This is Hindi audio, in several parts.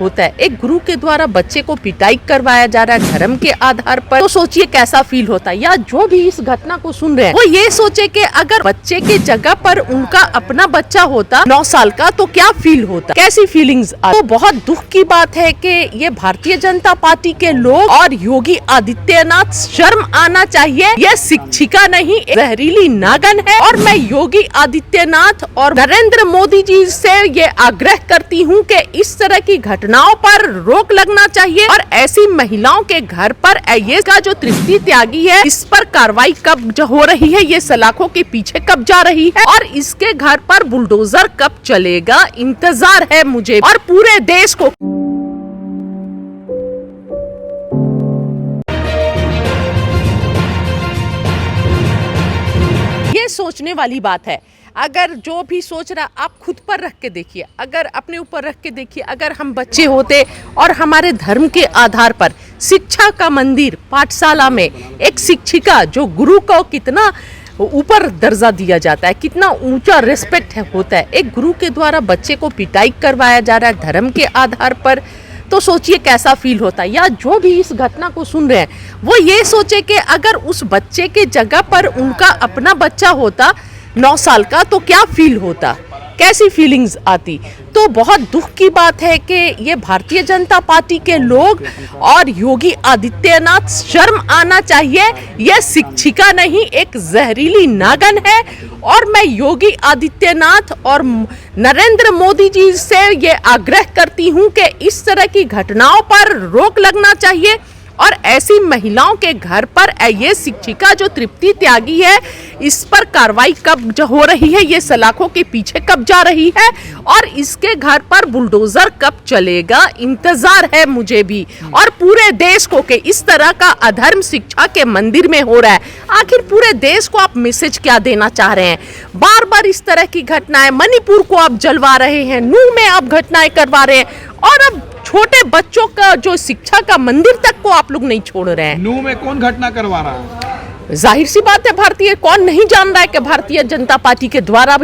होता है। एक गुरु के द्वारा बच्चे को पिटाई करवाया जा रहा है धर्म के आधार पर, तो सोचिए कैसा फील होता है। या जो भी इस घटना को सुन रहे हैं वो ये सोचे कि अगर बच्चे के जगह पर उनका अपना बच्चा होता 9 साल का तो क्या फील होता, कैसी फीलिंग्स आती। तो बहुत दुख की बात है कि ये भारतीय जनता पार्टी के लोग और योगी आदित्यनाथ, शर्म आना चाहिए। ये शिक्षिका नहीं, जहरीली नागन है। और मैं योगी आदित्यनाथ और नरेंद्र मोदी जी से ये आग्रह करती हूँ कि इस तरह की घटनाओं पर रोक लगना चाहिए और ऐसी महिलाओं के घर पर ये का जो तृप्ति त्यागी है इस पर कार्रवाई कब हो रही है, ये सलाखों के पीछे कब जा रही है और इसके घर पर बुलडोजर कब चलेगा, इंतजार है मुझे और पूरे देश को। ये सोचने वाली बात है। अगर जो भी सोच रहा, आप खुद पर रख के देखिए, अगर अपने ऊपर रख के देखिए, अगर हम बच्चे होते और हमारे धर्म के आधार पर शिक्षा का मंदिर पाठशाला में एक शिक्षिका जो गुरु को कितना ऊपर दर्जा दिया जाता है, कितना ऊंचा रिस्पेक्ट होता है, एक गुरु के द्वारा बच्चे को पिटाई करवाया जा रहा है धर्म के आधार पर, तो सोचिए कैसा फील होता है। या जो भी इस घटना को सुन रहे हैं वो ये सोचे कि अगर उस बच्चे के जगह पर उनका अपना बच्चा होता 9 साल का तो क्या फील होता, कैसी फीलिंग्स आती। तो बहुत दुख की बात है कि ये भारतीय जनता पार्टी के लोग और योगी आदित्यनाथ, शर्म आना चाहिए। ये शिक्षिका नहीं, एक जहरीली नागन है। और मैं योगी आदित्यनाथ और नरेंद्र मोदी जी से ये आग्रह करती हूँ कि इस तरह की घटनाओं पर रोक लगना चाहिए और ऐसी महिलाओं के घर पर ये शिक्षिका जो तृप्ति त्यागी है इस पर कार्रवाई कब हो रही है, ये सलाखों के पीछे कब जा रही है और इसके घर पर बुलडोजर कब चलेगा, इंतजार है मुझे भी और पूरे देश को कि इस तरह का अधर्म शिक्षा के मंदिर में हो रहा है। आखिर पूरे देश को आप मैसेज क्या देना चाह रहे हैं? बार बार इस तरह की घटनाएं, मणिपुर को आप जलवा रहे हैं, नूह में आप घटनाएं करवा रहे हैं और अब छोटे बच्चों का जो शिक्षा का मंदिर तक को आप लोग नहीं छोड़ रहे हैं। नूह में कौन घटना करवा रहा है? जाहिर सी बात है, भारतीय कौन नहीं जान रहा है कि भारतीय जनता पार्टी के द्वारा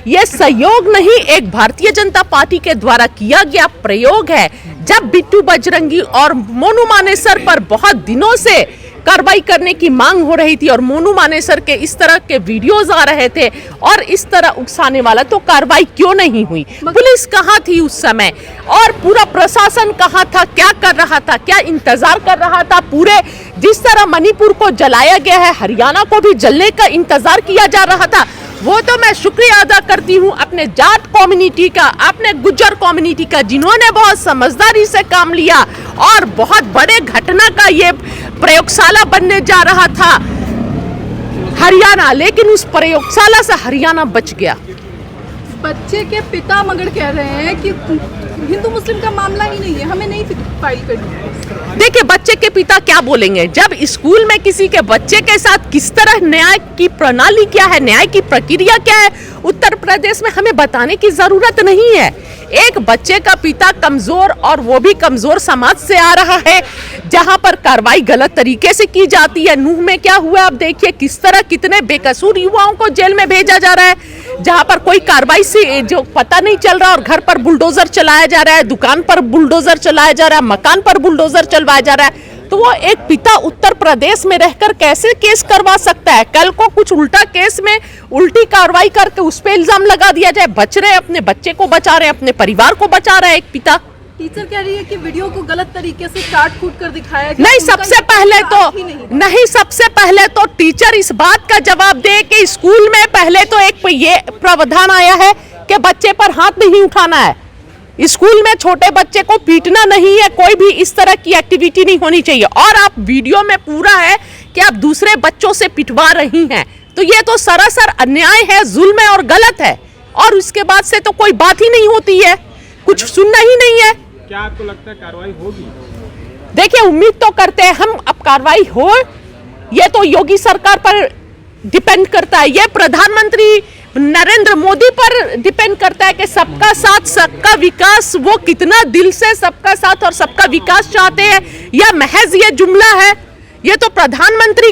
ये सहयोग नहीं, एक भारतीय जनता पार्टी के द्वारा किया गया प्रयोग है। जब बिट्टू बजरंगी और मोनू मानेसर पर बहुत दिनों से कार्रवाई करने की मांग हो रही थी और मोनू मानेसर के इस तरह के वीडियोस आ रहे थे और इस तरह उकसाने वाला, तो कार्रवाई क्यों नहीं हुई? पुलिस कहाँ थी उस समय और पूरा प्रशासन कहाँ था, क्या कर रहा था, क्या इंतजार कर रहा था? पूरे जिस तरह मणिपुर को जलाया गया है, हरियाणा को भी जलने का इंतजार किया जा रहा था। वो तो मैं शुक्रिया अदा करती हूँ अपने जाट कम्युनिटी का, अपने गुज्जर कम्युनिटी का, जिन्होंने बहुत समझदारी से काम लिया और बहुत बड़े घटना का ये प्रयोगशाला बनने जा रहा था हरियाणा, लेकिन उस प्रयोगशाला से हरियाणा बच गया। बच्चे के पिता मगर कह रहे हैं कि हिंदू मुस्लिम का मामला ही नहीं है, हमें नहीं फाइल करनी है। देखिए बच्चे के पिता क्या बोलेंगे जब स्कूल में किसी के बच्चे के साथ किस तरह न्याय की प्रणाली क्या है, न्याय की प्रक्रिया क्या है उत्तर प्रदेश में, हमें बताने की जरूरत नहीं है। एक बच्चे का पिता कमजोर और वो भी कमजोर समाज से आ रहा है जहां पर कार्रवाई गलत तरीके से की जाती है। नूह में क्या हुआ आप देखिए, किस तरह कितने बेकसूर युवाओं को जेल में भेजा जा रहा है जहां पर कोई कार्रवाई से जो पता नहीं चल रहा और घर पर बुलडोजर चलाया जा रहा है, दुकान पर बुलडोजर चलाया जा रहा है, मकान पर बुलडोजर चलवाया जा रहा है। तो वो एक पिता उत्तर प्रदेश में रहकर कैसे केस करवा सकता है? कल को कुछ उल्टा केस में उल्टी कार्रवाई करके उस पे इल्जाम लगा दिया जाए। बच रहे, अपने बच्चे को बचा रहे, अपने परिवार को बचा रहे एक पिता। टीचर कह रही है कि वीडियो को गलत तरीके से काट कूट कर दिखाया गया। नहीं, सबसे पहले तो टीचर इस बात का जवाब दे कि स्कूल में पहले तो एक ये प्रावधान आया है कि बच्चे पर हाथ नहीं उठाना है, स्कूल में छोटे बच्चे को पीटना नहीं है, कोई भी इस तरह की एक्टिविटी नहीं होनी चाहिए। और आप वीडियो में पूरा है कि आप दूसरे बच्चों से पिटवा रही हैं, तो ये तो सरासर अन्याय है, जुल्म है और गलत है। और उसके बाद से तो कोई बात ही नहीं होती है, कुछ सुनना ही नहीं है। क्या आपको लगता है कार्रवाई होगी? देखिए उम्मीद तो करते हैं हम, अब कार्रवाई हो ये तो योगी सरकार पर डिपेंड करता है, ये प्रधानमंत्री नरेंद्र मोदी पर डिपेंड करता है कि सबका साथ सबका विकास, वो कितना दिल से सबका साथ और सबका विकास चाहते हैं या महज ये जुमला है, ये तो प्रधानमंत्री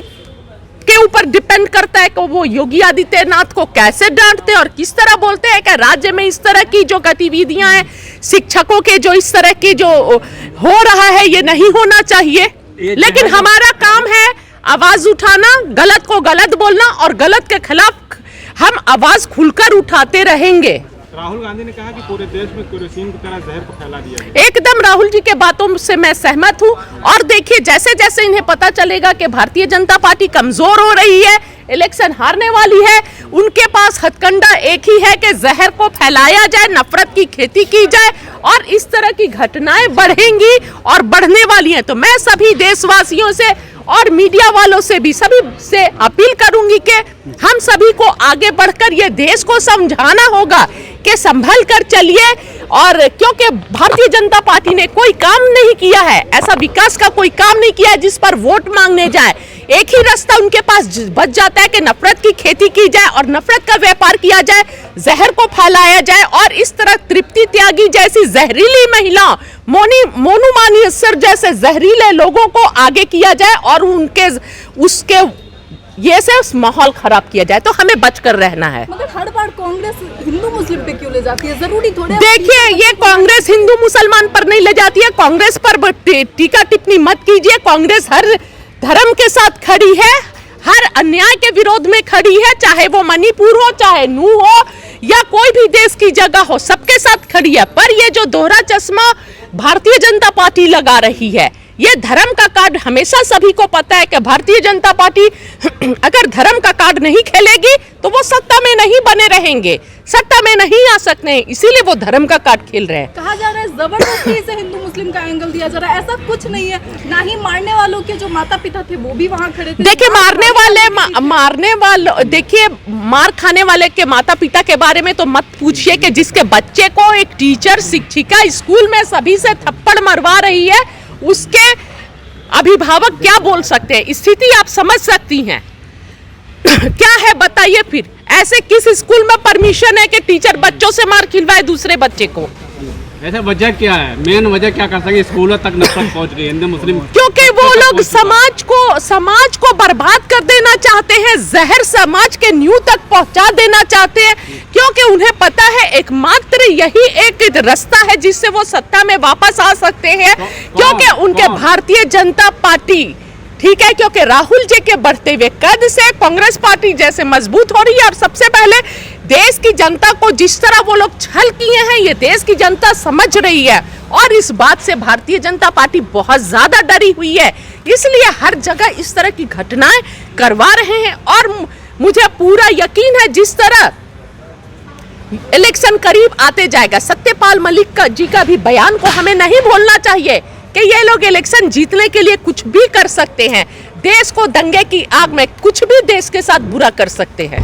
के ऊपर डिपेंड करता है कि वो योगी आदित्यनाथ को कैसे डांटते और किस तरह बोलते हैं कि राज्य में इस तरह की जो गतिविधियां हैं, शिक्षकों के जो इस तरह की जो हो रहा है, ये नहीं होना चाहिए। लेकिन हमारा काम है आवाज उठाना, गलत को गलत बोलना, और गलत के खिलाफ हम आवाज खुलकर उठाते रहेंगे। राहुल गांधी ने कहा कि पूरे देश में केरोसिन की तरह जहर को फैला दिया गया। एकदम राहुल जी के बातों से मैं सहमत हूं। और देखिए, जैसे जैसे इन्हें पता चलेगा कि भारतीय जनता पार्टी कमजोर हो रही है, इलेक्शन हारने वाली है, उनके पास हथकंडा एक ही है कि जहर को फैलाया जाए, नफरत की खेती की जाए, और इस तरह की घटनाएं बढ़ेंगी और बढ़ने वाली हैं। तो मैं सभी देशवासियों से और मीडिया वालों से भी सभी से अपील करूंगी कि हम सभी को आगे बढ़कर ये देश को समझाना होगा कि संभल कर चलिए। और क्योंकि भारतीय जनता पार्टी ने कोई काम नहीं किया है, ऐसा विकास का कोई काम नहीं किया है जिस पर वोट मांगने जाए। एक ही रास्ता उनके पास बच जाता है कि नफरत की खेती की जाए और नफरत का व्यापार किया जाए, जहर को फैलाया जाए, और इस तरह तृप्ति त्यागी जैसी जहरीली महिला, मोनू मानेसर जैसे जहरीले लोगों को आगे किया जाए और उसके ये से माहौल खराब किया जाए। तो हमें बचकर रहना है। मगर हर बार कांग्रेस हिंदू मुस्लिम पे क्यों ले जाती है? जरूरी थोड़े। देखिए, ये कांग्रेस हिंदू मुसलमान पर नहीं ले जाती है। कांग्रेस पर टीका टिप्पणी मत कीजिए। कांग्रेस हर धर्म के साथ खड़ी है, हर अन्याय के विरोध में खड़ी है, चाहे वो मणिपुर हो, चाहे नू हो, या कोई भी देश की जगह हो, सबके साथ खड़ी है। पर ये जो दोहरा चश्मा भारतीय जनता पार्टी लगा रही है, ये धर्म का कार्ड, हमेशा सभी को पता है कि भारतीय जनता पार्टी अगर धर्म का कार्ड नहीं खेलेगी तो वो सत्ता में नहीं बने रहेंगे, सत्ता में नहीं आ सकते हैं, इसीलिए वो धर्म का कार्ड खेल रहे हैं। कहा जा रहा है जबरदस्ती से हिंदू मुस्लिम का एंगल दिया जा रहा है, ऐसा कुछ नहीं है। ना ही मारने वालों के जो माता पिता थे वो भी वहाँ खड़े थे। देखिए, देखिए, मार खाने वाले के माता पिता के बारे में तो मत पूछिए कि जिसके बच्चे को एक टीचर, शिक्षिका स्कूल में सभी से थप्पड़ मरवा रही है, उसके अभिभावक क्या बोल सकते हैं? स्थिति आप समझ सकती हैं क्या है, बताइए। फिर ऐसे किस स्कूल में परमिशन है कि टीचर बच्चों से मार खिलवाए दूसरे बच्चे को? ऐसा वजह क्या है? मेन वजह क्या कर सकते? स्कूलों तक नफरत पहुंच गई हिंदू मुस्लिम, क्योंकि वो लोग समाज को बर्बाद कर देना चाहते हैं, जहर समाज के नींव तक पहुंचा देना चाहते हैं, क्योंकि उन्हें पता है एकमात्र यही एक रास्ता है जिससे वो सत्ता में वापस आ सकते हैं। क्योंकि उनके भारतीय जनता पार्टी, ठीक है, क्योंकि राहुल जी के बढ़ते हुए कद से कांग्रेस पार्टी जैसे मजबूत हो रही है। और सबसे पहले देश की जनता को जिस तरह वो लोग छल किए हैं, ये देश की जनता समझ रही है, और इस बात से भारतीय जनता पार्टी बहुत ज्यादा डरी हुई है। इसलिए हर जगह इस तरह की घटनाएं करवा रहे हैं। और मुझे पूरा यकीन है जिस तरह इलेक्शन करीब आते जाएगा, सत्यपाल मलिक जी का भी बयान को हमें नहीं भूलना चाहिए कि ये लोग इलेक्शन जीतने के लिए कुछ भी कर सकते हैं, देश को दंगे की आग में कुछ भी देश के साथ बुरा कर सकते हैं।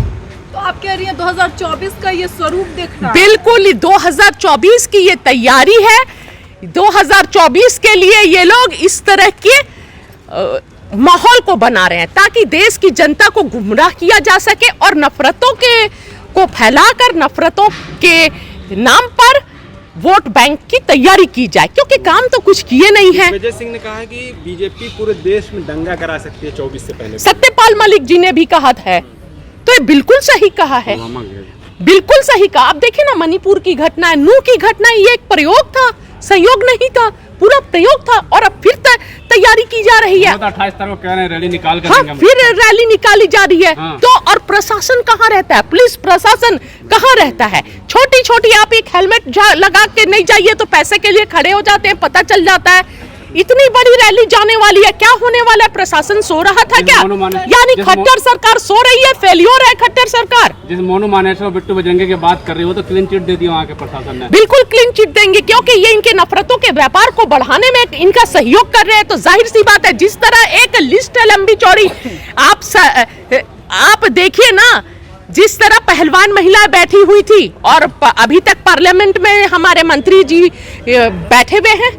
तो आप कह रही हैं 2024 का ये स्वरूप देखना? बिल्कुल, 2024 की ये तैयारी है। 2024 के लिए ये लोग इस तरह के माहौल को बना रहे हैं ताकि देश की जनता को गुमराह किया जा सके और नफरतों को फैलाकर नफरतों के नाम पर वोट बैंक की तैयारी की जाए, क्योंकि काम तो कुछ किए नहीं है। विजय सिंह ने कहा है कि बीजेपी पूरे देश में दंगा करा सकती है 24 से पहले। सत्यपाल मलिक जी ने भी कहा है, तो ये बिल्कुल सही कहा है, बिल्कुल सही कहा। आप देखिए ना, मणिपुर की घटना है, नू की घटना, ये एक प्रयोग था, संयोग नहीं था, पूरा प्रयोग था। और अब फिर तैयारी की जा रही है। 28 तारीख को कह रहे हैं रैली निकाल कर हाँ, देंगे। फिर रैली निकाली जा रही है। हाँ। तो और प्रशासन कहाँ रहता है? पुलिस प्रशासन कहाँ रहता है? छोटी छोटी आप एक हेलमेट लगा के नहीं जाइए तो पैसे के लिए खड़े हो जाते हैं, पता चल जाता है। इतनी बड़ी रैली जाने वाली है, क्या होने वाला है? प्रशासन सो रहा था क्या? यानी खट्टर सरकार सो रही है, फेलियर है खट्टर सरकार। जिस मोनू मानेसर और बिट्टू बजरंगी की बात कर रही हो तो क्लीन चिट दे दी वहाँ के प्रशासन ने। बिल्कुल क्लीन चिट देंगे, क्योंकि ये इनके नफरतों के व्यापार को बढ़ाने में इनका सहयोग कर रहे हैं। तो जाहिर सी बात है, जिस तरह एक लिस्ट है लंबी चौड़ी, आप देखिए ना, जिस तरह पहलवान महिलाएं बैठी हुई थी और अभी तक पार्लियामेंट में हमारे मंत्री जी बैठे हुए हैं,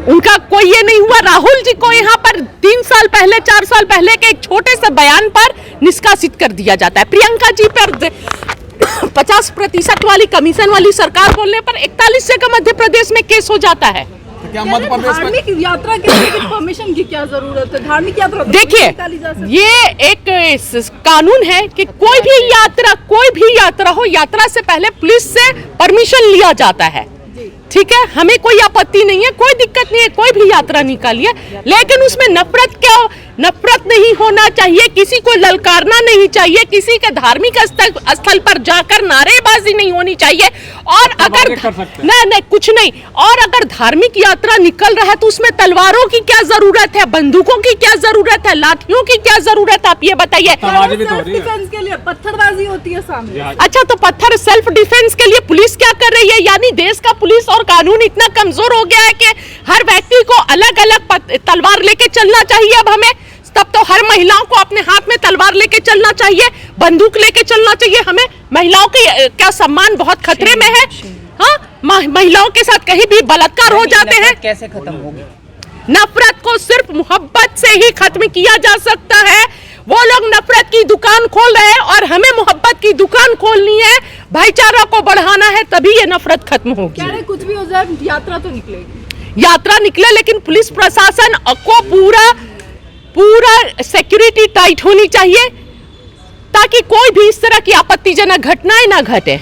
उनका कोई ये नहीं हुआ। राहुल जी को यहाँ पर 3 साल पहले, 4 साल पहले के एक छोटे से बयान पर निष्कासित कर दिया जाता है। प्रियंका जी पर 50% वाली कमीशन वाली सरकार बोलने पर 41 से का मध्य प्रदेश में केस हो जाता है। क्या मध्य प्रदेश में धार्मिक यात्रा के लिए परमिशन की क्या जरूरत है? धार्मिक यात्रा तो देखिए निकाली जा सकती है। ये एक कानून है कि कोई भी यात्रा हो, यात्रा से पहले पुलिस से परमिशन लिया जाता है। ठीक है, हमें कोई आपत्ति नहीं है, कोई दिक्कत नहीं है, कोई भी यात्रा निकालिए, लेकिन उसमें नफरत नहीं होना चाहिए, किसी को ललकारना नहीं चाहिए, किसी के धार्मिक स्थल पर जाकर नारेबाजी नहीं होनी चाहिए। और अगर नहीं कुछ नहीं, और अगर धार्मिक यात्रा निकल रहा है तो उसमें तलवारों की क्या जरूरत है, बंदूकों की क्या जरूरत है, लाठियों की क्या जरूरत है, आप ये बताइए। सेल्फ डिफेंस के लिए पत्थरबाजी होती है सामने। अच्छा, तो पत्थर सेल्फ डिफेंस के लिए पुलिस क्या कर रही है? यानी देश का पुलिस और कानून इतना कमजोर हो गया है कि हर व्यक्ति को अलग अलग तलवार लेके चलना चाहिए। अब हमें तब तो हर महिलाओं को अपने हाथ में तलवार लेके चलना चाहिए, बंदूक लेके चलना चाहिए। हमें महिलाओं के क्या सम्मान बहुत खतरे में है। हाँ, महिलाओं के साथ कहीं भी बलात्कार हो जाते हैं। कैसे खत्म होगी? नफरत को सिर्फ मोहब्बत से ही खत्म किया जा सकता है। वो लोग नफरत की दुकान खोल रहे हैं और हमें मोहब्बत की दुकान खोलनी है, भाईचारा को बढ़ाना है, तभी ये नफरत खत्म होगी। कह रहे कुछ भी हो जाए यात्रा तो निकलेगी। यात्रा निकले, लेकिन पुलिस प्रशासन को पूरा सिक्योरिटी टाइट होनी चाहिए ताकि कोई भी इस तरह की आपत्तिजनक घटनाएं ना घटे।